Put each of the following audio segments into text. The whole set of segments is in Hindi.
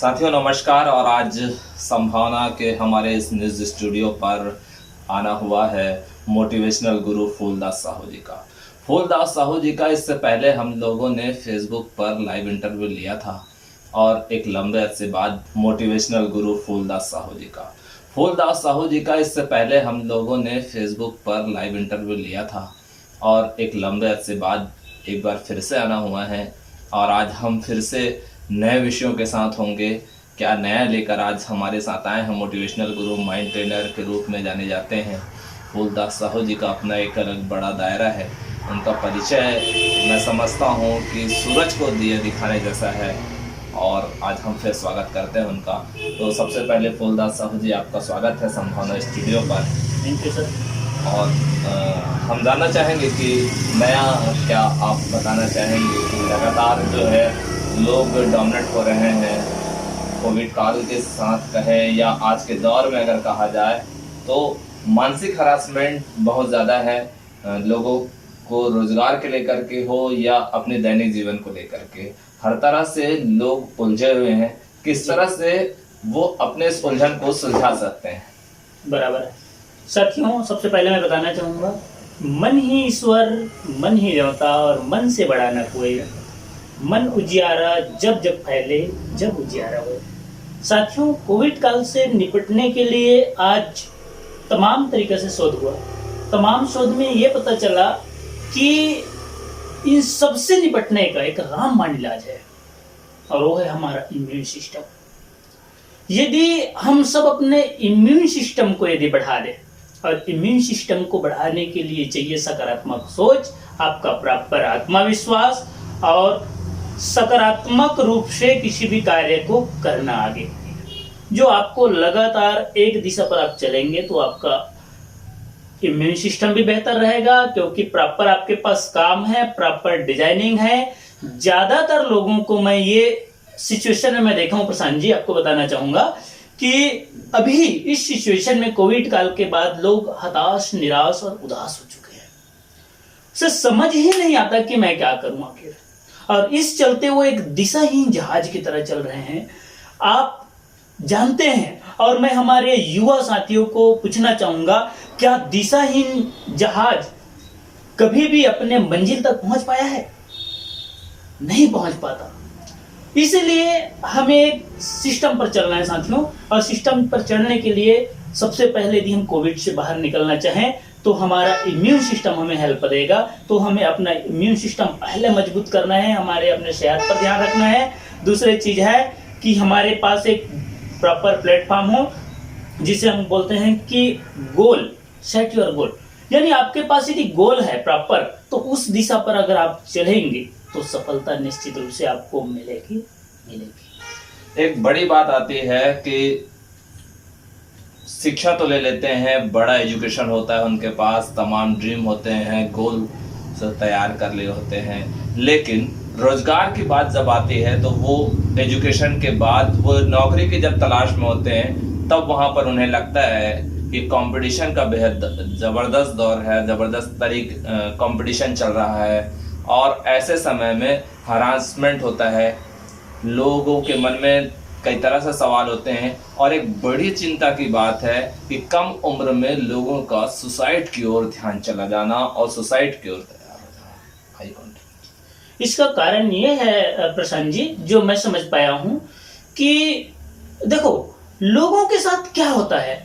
साथियों नमस्कार। और आज संभावना के हमारे इस न्यूज़ स्टूडियो पर आना हुआ है मोटिवेशनल गुरु फूलदास साहू जी का। फूलदास साहू जी का इससे पहले हम लोगों ने फेसबुक पर लाइव इंटरव्यू लिया था और एक लंबे अरसे बाद मोटिवेशनल गुरु फूलदास साहू जी का। फूलदास साहू जी का इससे पहले हम लोगों ने फेसबुक पर लाइव इंटरव्यू लिया था और एक लंबे अरसे बाद एक बार फिर से आना हुआ है। और आज हम फिर से नए विषयों के साथ होंगे। क्या नया लेकर आज हमारे साथ आए हैं मोटिवेशनल गुरु, माइंड ट्रेनर के रूप में जाने जाते हैं फूलदास साहू जी का अपना एक अलग बड़ा दायरा है। उनका परिचय मैं समझता हूँ कि सूरज को दिए दिखाने जैसा है और आज हम फिर स्वागत करते हैं उनका। तो सबसे पहले फूलदास साहू जी, आपका स्वागत है संभावना स्टूडियो पर। Thank you sir. और हम जानना चाहेंगे कि नया क्या आप बताना चाहेंगे कि लगातार जो है लोग डोमिनेट हो रहे हैं कोविड काल के साथ कहें या आज के दौर में अगर कहा जाए तो मानसिक हरासमेंट बहुत ज़्यादा है। लोगों को रोजगार के लेकर के हो या अपने दैनिक जीवन को लेकर के, हर तरह से लोग उलझे हुए हैं। किस तरह से वो अपने इस उलझन को सुलझा सकते हैं? बराबर है साथियों, सबसे पहले मैं बताना चाहूँगा, मन ही ईश्वर, मन ही देवता और मन से बड़ा न कोई। मन उजियारा जब जब फैले, जब उजियारा हो। साथियों, कोविड काल से निपटने के लिए आज तमाम तरीके से शोध हुआ। तमाम शोध में ये पता चला कि इन सबसे निपटने का एक रामबाण इलाज है और वो है हमारा इम्यून सिस्टम। यदि हम सब अपने इम्यून सिस्टम को यदि बढ़ा दें, और इम्यून सिस्टम को बढ़ाने के लिए चाहिए सकारात्मक सोच, आपका प्रॉपर आत्मविश्वास और सकारात्मक रूप से किसी भी कार्य को करना आगे। जो आपको लगातार एक दिशा पर आप चलेंगे तो आपका इम्यून सिस्टम भी बेहतर रहेगा, क्योंकि प्रॉपर आपके पास काम है, प्रॉपर डिजाइनिंग है। ज्यादातर लोगों को मैं ये सिचुएशन में मैं देखा हूं प्रशांत जी, आपको बताना चाहूंगा कि अभी इस सिचुएशन में कोविड काल के बाद लोग हताश, निराश और उदास हो चुके हैं। उसे समझ ही नहीं आता कि मैं क्या करूं आखिर, और इस चलते वो एक दिशाहीन जहाज की तरह चल रहे हैं। आप जानते हैं, और मैं हमारे युवा साथियों को पूछना चाहूंगा, क्या दिशाहीन जहाज कभी भी अपने मंजिल तक पहुंच पाया है? नहीं पहुंच पाता। इसलिए हमें एक सिस्टम पर चलना है साथियों, और सिस्टम पर चलने के लिए सबसे पहले यदि हम कोविड से बाहर निकलना चाहें तो हमारा इम्यून सिस्टम हमें हेल्प देगा। तो हमें अपना इम्यून सिस्टम पहले मजबूत करना है, हमारे अपने सेहत पर ध्यान रखना है। दूसरी चीज है कि हमारे पास एक प्रॉपर प्लेटफॉर्म हो, जिसे हम बोलते हैं कि गोल, सेट योर गोल। यानी आपके पास यदि गोल है प्रॉपर, तो उस दिशा पर अगर आप चलेंगे तो सफलता निश्चित रूप से आपको मिलेगी। एक बड़ी बात आती है कि शिक्षा तो ले लेते हैं, बड़ा एजुकेशन होता है उनके पास, तमाम ड्रीम होते हैं, गोल से तैयार कर लिए होते हैं, लेकिन रोजगार की बात जब आती है तो वो एजुकेशन के बाद वो नौकरी की जब तलाश में होते हैं तब वहां पर उन्हें लगता है कि कंपटीशन का बेहद जबरदस्त दौर है, जबरदस्त कंपटीशन चल रहा है। और ऐसे समय में हरासमेंट होता है, लोगों के मन में कई तरह से सवाल होते हैं, और एक बड़ी चिंता की बात है कि कम उम्र में लोगों का सुसाइड की ओर ध्यान चला जाना और सुसाइड की ओर तैयार हो जाना। इसका कारण ये है प्रशांत जी, जो मैं समझ पाया हूं कि देखो, लोगों के साथ क्या होता है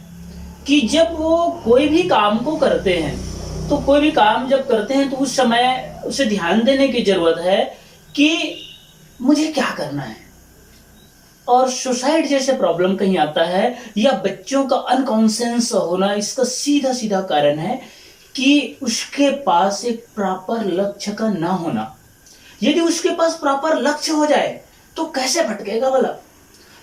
कि जब वो कोई भी काम को करते हैं, तो कोई भी काम जब करते हैं तो उस समय उसे ध्यान देने की जरूरत है कि मुझे क्या करना है। और सुसाइड जैसे प्रॉब्लम कहीं आता है, या बच्चों का अनकॉन्शियस होना, इसका सीधा सीधा कारण है कि उसके पास एक प्रॉपर लक्ष्य का ना होना। यदि उसके पास प्रॉपर लक्ष्य हो जाए तो कैसे भटकेगा भला?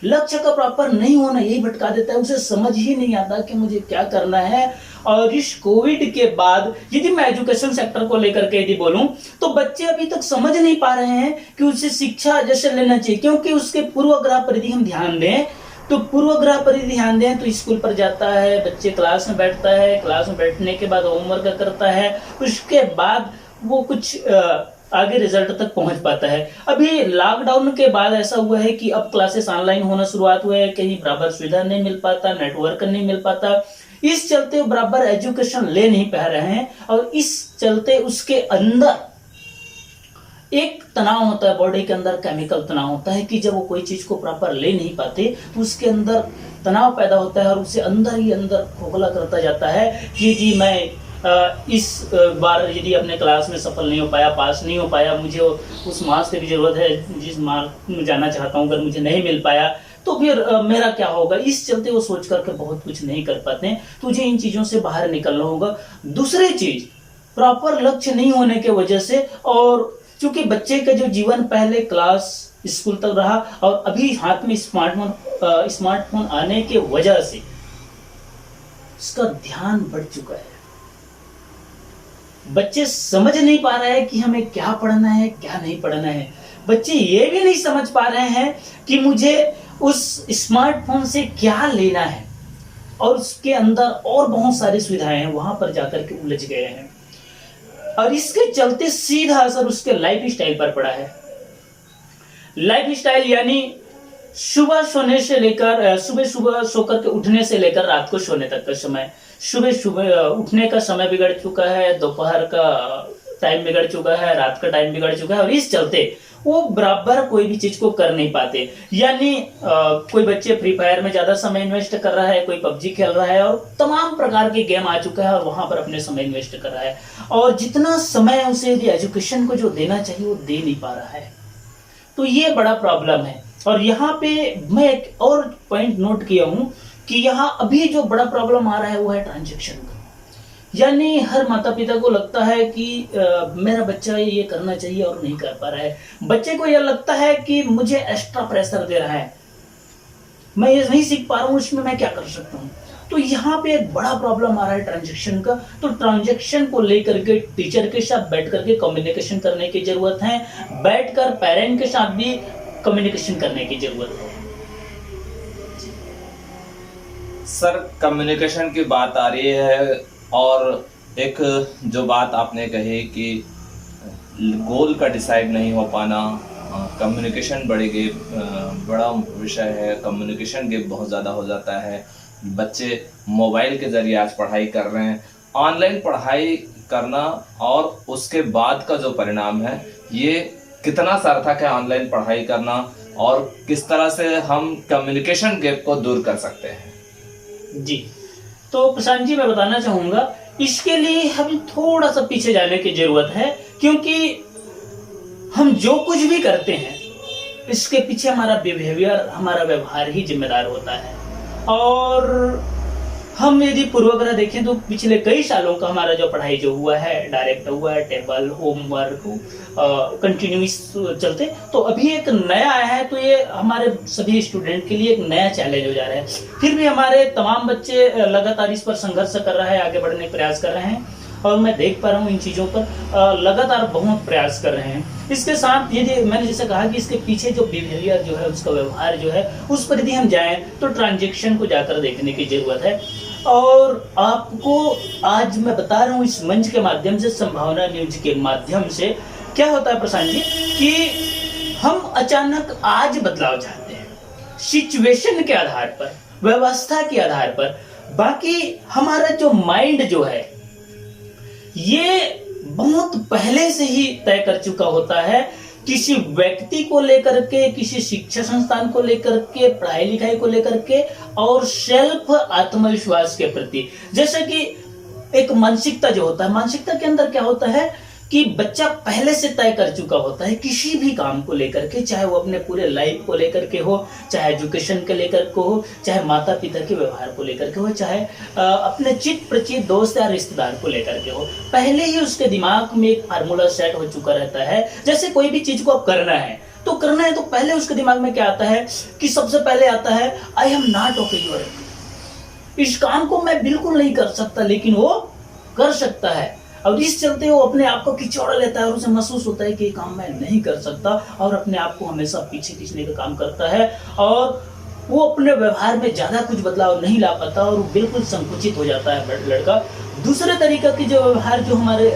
लक्ष्य का प्रॉपर नहीं होना यही भटका देता है, उसे समझ ही नहीं आता कि मुझे क्या करना है। और इस कोविड के बाद यदि मैं एजुकेशन सेक्टर को लेकर के यदि बोलूं, तो बच्चे अभी तक समझ नहीं पा रहे हैं कि उसे शिक्षा जैसे लेना चाहिए, क्योंकि उसके पूर्वाग्रह पर यदि हम ध्यान दें तो पूर्वाग्रह पर यदि ध्यान दें तो स्कूल पर जाता है, बच्चे क्लास में बैठता है, क्लास में बैठने के बाद होमवर्क करता है, उसके बाद वो कुछ आगे रिजल्ट तक पहुंच पाता है। अभी लॉकडाउन के बाद ऐसा हुआ है कि अब क्लासेस ऑनलाइन होना शुरुआत हुआ है, कहीं बराबर सुविधा नहीं मिल पाता, नेटवर्क नहीं मिल पाता, इस चलते वो बराबर एजुकेशन ले नहीं पा रहे हैं, और इस चलते उसके अंदर एक तनाव होता है, बॉडी के अंदर केमिकल तनाव होता है कि जब वो कोई चीज को प्रॉपर ले नहीं पाते तो उसके अंदर तनाव पैदा होता है और उससे अंदर ही अंदर खोखला करता जाता है कि जी मैं इस बार यदि अपने क्लास में सफल नहीं हो पाया, पास नहीं हो पाया, मुझे उस मार्क्स की भी जरूरत है जिस मार्क में जाना चाहता हूँ, अगर मुझे नहीं मिल पाया तो फिर मेरा क्या होगा। इस चलते वो सोच करके बहुत कुछ नहीं कर पाते हैं। तुझे इन चीजों से बाहर निकलना होगा। दूसरी चीज, प्रॉपर लक्ष्य नहीं होने के वजह से, और चूंकि बच्चे का जो जीवन पहले क्लास स्कूल तक रहा और अभी हाथ में स्मार्टफोन आने के वजह से इसका ध्यान बढ़ चुका है। बच्चे समझ नहीं पा रहे हैं कि हमें क्या पढ़ना है क्या नहीं पढ़ना है। बच्चे ये भी नहीं समझ पा रहे हैं कि मुझे उस स्मार्टफोन से क्या लेना है, और उसके अंदर और बहुत सारी सुविधाएं हैं, वहां पर जाकर के उलझ गए हैं, और इसके चलते सीधा असर उसके लाइफ स्टाइल पर पड़ा है। लाइफ स्टाइल यानी सुबह सोने से लेकर सुबह सोकर के उठने से लेकर रात को सोने तक का समय, सुबह उठने का समय बिगड़ चुका है, दोपहर का टाइम बिगड़ चुका है, रात का टाइम बिगड़ चुका है, और इस चलते वो बराबर कोई भी चीज को कर नहीं पाते। यानी कोई बच्चे फ्री फायर में ज्यादा समय इन्वेस्ट कर रहा है, कोई पबजी खेल रहा है, और तमाम प्रकार के गेम आ चुका है और वहां पर अपने समय इन्वेस्ट कर रहा है, और जितना समय उसे एजुकेशन को जो देना चाहिए वो दे नहीं पा रहा है। तो ये बड़ा प्रॉब्लम है। और यहाँ पे मैं एक और पॉइंट नोट किया हूँ कि यहाँ अभी जो बड़ा प्रॉब्लम आ रहा है वो है ट्रांजैक्शन का। यानी हर माता पिता को लगता है कि मेरा बच्चा ये करना चाहिए और नहीं कर पा रहा है। बच्चे को यह लगता है कि मुझे एक्स्ट्रा प्रेशर दे रहा है, मैं ये नहीं सीख पा रहा हूँ, इसमें मैं क्या कर सकता हूँ। तो यहाँ पे एक बड़ा प्रॉब्लम आ रहा है ट्रांजैक्शन का। तो ट्रांजैक्शन को लेकर के टीचर के साथ बैठ करके कम्युनिकेशन करने की जरूरत है, बैठकर पेरेंट के साथ भी कम्युनिकेशन करने की जरूरत है। सर, कम्युनिकेशन की बात आ रही है, और एक जो बात आपने कही कि गोल का डिसाइड नहीं हो पाना, कम्युनिकेशन बड़ा विषय है। कम्युनिकेशन गैप बहुत ज़्यादा हो जाता है। बच्चे मोबाइल के ज़रिए आज पढ़ाई कर रहे हैं। ऑनलाइन पढ़ाई करना और उसके बाद का जो परिणाम है, ये कितना सार्थक है ऑनलाइन पढ़ाई करना, और किस तरह से हम कम्युनिकेशन गैप को दूर कर सकते हैं? जी, तो प्रशांत जी मैं बताना चाहूंगा, इसके लिए हमें थोड़ा सा पीछे जाने की जरूरत है, क्योंकि हम जो कुछ भी करते हैं इसके पीछे हमारा बिहेवियर, हमारा व्यवहार ही जिम्मेदार होता है। और हम यदि पूर्वाग्रह देखें तो पिछले कई सालों का हमारा जो पढ़ाई जो हुआ है, डायरेक्ट हुआ है, टेबल होमवर्क कंटिन्यूस चलते, तो अभी एक नया आया है, तो ये हमारे सभी स्टूडेंट के लिए एक नया चैलेंज हो जा रहा है। फिर भी हमारे तमाम बच्चे लगातार इस पर संघर्ष कर रहे हैं, आगे बढ़ने का प्रयास कर रहे हैं, और मैं देख पा रहा हूँ इन चीज़ों पर लगातार बहुत प्रयास कर रहे हैं। इसके साथ यदि मैंने जैसे कहा कि इसके पीछे जो बिहेवियर जो है, उसका व्यवहार जो है, उस पर यदि हम जाएं तो ट्रांजैक्शन को जाकर देखने की जरूरत है। और आपको आज मैं बता रहा हूँ इस मंच के माध्यम से, संभावना न्यूज के माध्यम से, क्या होता है प्रशांत जी कि हम अचानक आज बदलाव चाहते हैं सिचुएशन के आधार पर, व्यवस्था के आधार पर। बाकी हमारा जो माइंड जो है ये बहुत पहले से ही तय कर चुका होता है, किसी व्यक्ति को लेकर के, किसी शिक्षा संस्थान को लेकर के, पढ़ाई लिखाई को लेकर के, और सेल्फ आत्मविश्वास के प्रति। जैसे कि एक मानसिकता जो होता है, मानसिकता के अंदर क्या होता है कि बच्चा पहले से तय कर चुका होता है किसी भी काम को लेकर के, चाहे वो अपने पूरे लाइफ को लेकर के हो, चाहे एजुकेशन के लेकर के हो, चाहे माता पिता के व्यवहार को लेकर के हो, चाहे अपने चित प्रचित दोस्त या रिश्तेदार को लेकर के हो। पहले ही उसके दिमाग में एक फार्मूला सेट हो चुका रहता है। जैसे कोई भी चीज को अब करना है तो पहले उसके दिमाग में क्या आता है कि सबसे पहले आता है आई एम नॉट ओके योर, इस काम को मैं बिल्कुल नहीं कर सकता, लेकिन वो कर सकता है। और इस चलते वो अपने आप को खिचौड़ा लेता है और उसे महसूस होता है कि ये काम मैं नहीं कर सकता, और अपने आप को हमेशा पीछे खींचने का काम करता है, और वो अपने व्यवहार में ज्यादा कुछ बदलाव नहीं ला पाता और बिल्कुल संकुचित हो जाता है लड़का। दूसरे तरीके की जो व्यवहार जो हमारे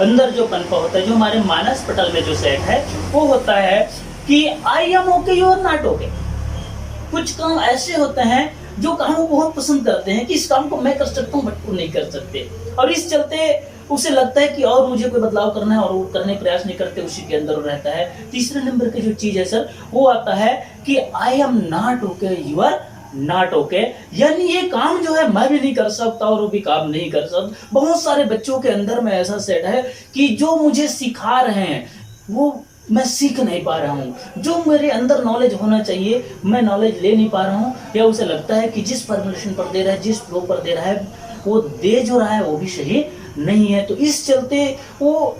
अंदर जो कन्फर्म होता है, जो हमारे मानस पटल में जो सेट है, वो होता है कि I am okay, you are not okay. कुछ काम ऐसे होते हैं जो काम वो बहुत पसंद करते हैं कि इस काम को मैं कर सकता हूँ, बट वो नहीं कर सकते, और इस चलते उसे लगता है कि और मुझे कोई बदलाव करना है, और वो करने प्रयास नहीं करते, उसी के अंदर रहता है। तीसरे नंबर की जो चीज है सर, वो आता है कि I am not okay, you are not okay, यानी ये काम जो है मैं भी नहीं कर सकता और वो भी काम नहीं कर सकता। बहुत सारे बच्चों के अंदर में ऐसा सेट है कि जो मुझे सिखा रहे हैं वो मैं सीख नहीं पा रहा हूँ, जो मेरे अंदर नॉलेज होना चाहिए मैं नॉलेज ले नहीं पा रहा हूँ, या उसे लगता है कि जिस फॉर्मुलेशन पर दे रहा है, जिस फ्लो पर दे रहा है, वो दे जो रहा है वो भी सही नहीं है। तो इस चलते वो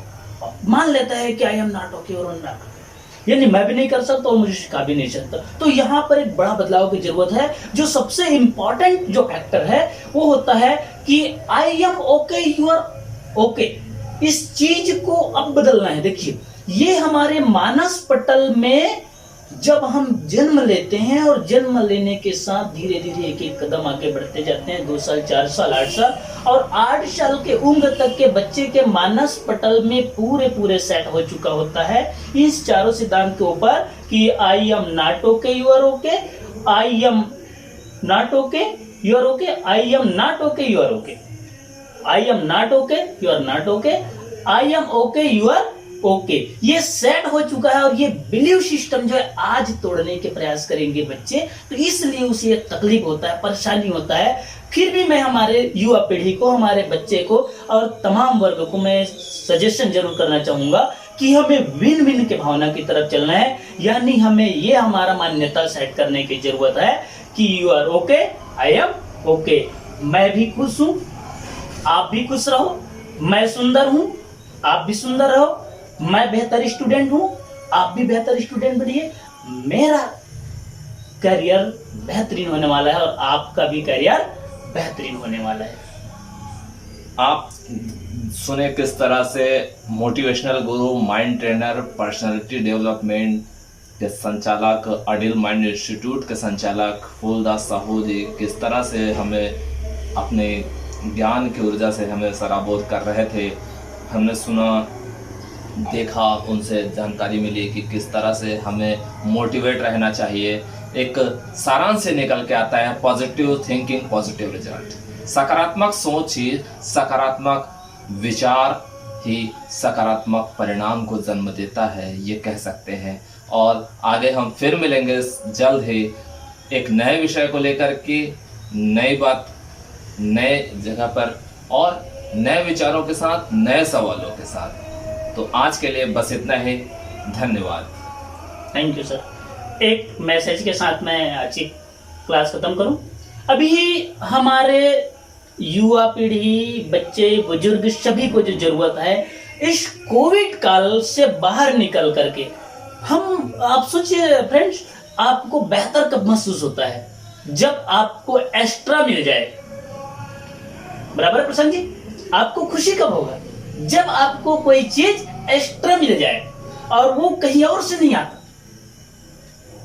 मान लेता है कि आई एम नॉट ओके और नॉट, यानी मैं भी नहीं कर सकता और मुझे सिखा भी नहीं सकता। तो यहाँ पर एक बड़ा बदलाव की जरूरत है। जो सबसे इंपॉर्टेंट जो फैक्टर है वो होता है कि I am okay, you are okay. इस चीज को अब बदलना है। देखिए, ये हमारे मानस पटल में जब हम जन्म लेते हैं और जन्म लेने के साथ धीरे धीरे एक एक कदम आगे बढ़ते जाते हैं, 2 साल, 4 साल, 8 साल, और 8 साल के उम्र तक के बच्चे के मानस पटल में पूरे सेट हो चुका होता है इस चारों सिद्धांत के ऊपर कि I am not okay, you are okay, I am not okay, you are okay, I am not okay, you are okay, I am not okay, you are not okay, I am okay, you are okay. ये सेट हो चुका है और ये बिलीव सिस्टम जो है आज तोड़ने के प्रयास करेंगे बच्चे, तो इसलिए उसे एक तकलीफ होता है, परेशानी होता है। फिर भी मैं हमारे युवा पीढ़ी को, हमारे बच्चे को और तमाम वर्ग को मैं सजेशन जरूर करना चाहूंगा कि हमें विन विन के भावना की तरफ चलना है, यानी हमें ये हमारा मान्यता सेट करने की जरूरत है कि you are okay, I am okay, मैं भी खुश हूं, आप भी खुश रहो, मैं सुंदर हूं, आप भी सुंदर रहो, मैं बेहतर स्टूडेंट हूं, आप भी बेहतर स्टूडेंट बनिए, मेरा करियर बेहतरीन होने वाला है और आपका भी करियर बेहतरीन होने वाला है। आप सुने किस तरह से मोटिवेशनल गुरु, माइंड ट्रेनर, पर्सनालिटी डेवलपमेंट के संचालक, अडिल माइंड इंस्टीट्यूट के संचालक फूलदास साहू जी किस तरह से हमें अपने ज्ञान की ऊर्जा से हमें सराबोध कर रहे थे। हमने सुना, देखा, उनसे जानकारी मिली कि किस तरह से हमें मोटिवेट रहना चाहिए। एक सारांश से निकल के आता है पॉजिटिव थिंकिंग, पॉजिटिव रिजल्ट। सकारात्मक सोच ही, सकारात्मक विचार ही सकारात्मक परिणाम को जन्म देता है, ये कह सकते हैं। और आगे हम फिर मिलेंगे जल्द ही एक नए विषय को लेकर के, नई बात, नए जगह पर और नए विचारों के साथ, नए सवालों के साथ। तो आज के लिए बस इतना ही। धन्यवाद। Thank you sir. एक मैसेज के साथ मैं आज की क्लास खत्म करूं। अभी हमारे युवा पीढ़ी, बच्चे, बुजुर्ग सभी को जो जरूरत है, इस कोविड काल से बाहर निकल करके हम, आप सोचिए फ्रेंड्स, आपको बेहतर कब महसूस होता है? जब आपको एक्स्ट्रा मिल जाए। बराबर है प्रसन्न जी? आपको खुशी कब होगा? जब आपको कोई चीज एक्स्ट्रा मिल जाए और वो कहीं और से नहीं आता,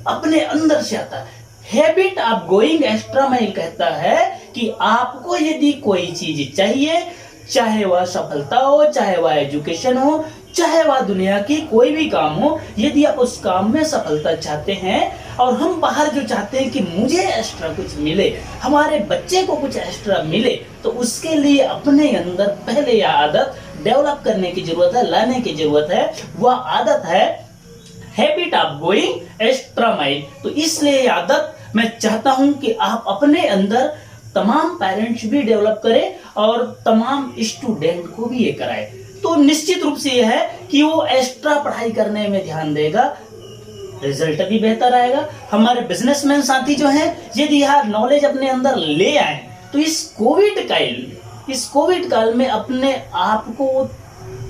अपने अंदर से आता है। Habit of going extra mile कहता है कि आपको यदि कोई चीज चाहिए, चाहे वह सफलता हो, चाहे वह एजुकेशन हो, चाहे वह दुनिया की कोई भी काम हो, यदि आप उस काम में सफलता चाहते हैं, और हम बाहर जो चाहते हैं कि मुझे एक्स्ट्रा कुछ मिले, हमारे बच्चे को कुछ एक्स्ट्रा मिले, तो उसके लिए अपने अंदर पहले यह आदत डेवलप करने की जरूरत है, लाने की जरूरत है। वह आदत है habit of going extra mile. तो इसलिए यह आदत मैं चाहता हूं कि आप अपने अंदर तमाम पेरेंट्स भी डेवलप करें और तमाम स्टूडेंट को भी ये कराएं। तो निश्चित रूप से यह है कि वो एक्स्ट्रा पढ़ाई करने में ध्यान देगा, रिजल्ट भी बेहतर आएगा। हमारे बिजनेसमैन साथी जो हैं, यदि यह नॉलेज अपने अंदर ले आए तो इस कोविड काल में अपने आप को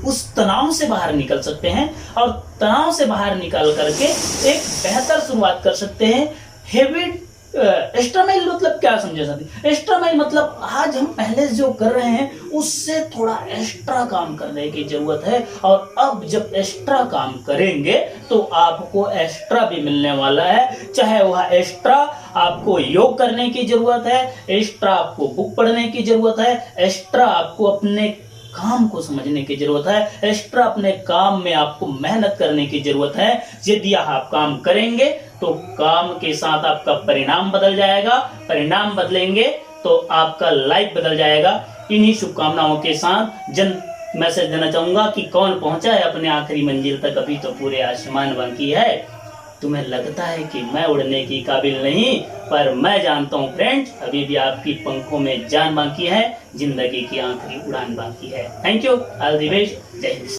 उस तनाव से बाहर निकल सकते हैं और तनाव से बाहर निकाल करके एक बेहतर शुरुआत कर सकते हैं। हैबिट एक्स्ट्रा माइल मतलब क्या समझे साथी? एक्स्ट्रा माइल मतलब आज हम पहले जो कर रहे हैं उससे थोड़ा एक्स्ट्रा काम करने की जरूरत है, और अब जब एक्स्ट्रा काम करेंगे तो आपको एक्स्ट्रा भी मिलने वाला है। चाहे वह एक्स्ट्रा आपको योग करने की जरूरत है, एक्स्ट्रा आपको बुक पढ़ने की जरूरत है, एक्स्ट्रा आपको अपने काम को समझने की जरूरत है, एक्स्ट्रा अपने काम में आपको मेहनत करने की जरूरत है। यदि आप काम करेंगे तो काम के साथ आपका परिणाम बदल जाएगा, परिणाम बदलेंगे तो आपका लाइफ बदल जाएगा। इन्हीं शुभकामनाओं के साथ मैसेज देना चाहूंगा कि कौन पहुंचा है अपने आखिरी मंजिल तक, अभी तो पूरे आसमान बाकी है। तुम्हें लगता है कि मैं उड़ने की काबिल नहीं, पर मैं जानता हूँ फ्रेंड्स, अभी भी आपकी पंखों में जान बाकी है, जिंदगी की आखिरी उड़ान बाकी है। Thank you, all the best, जय हिंद।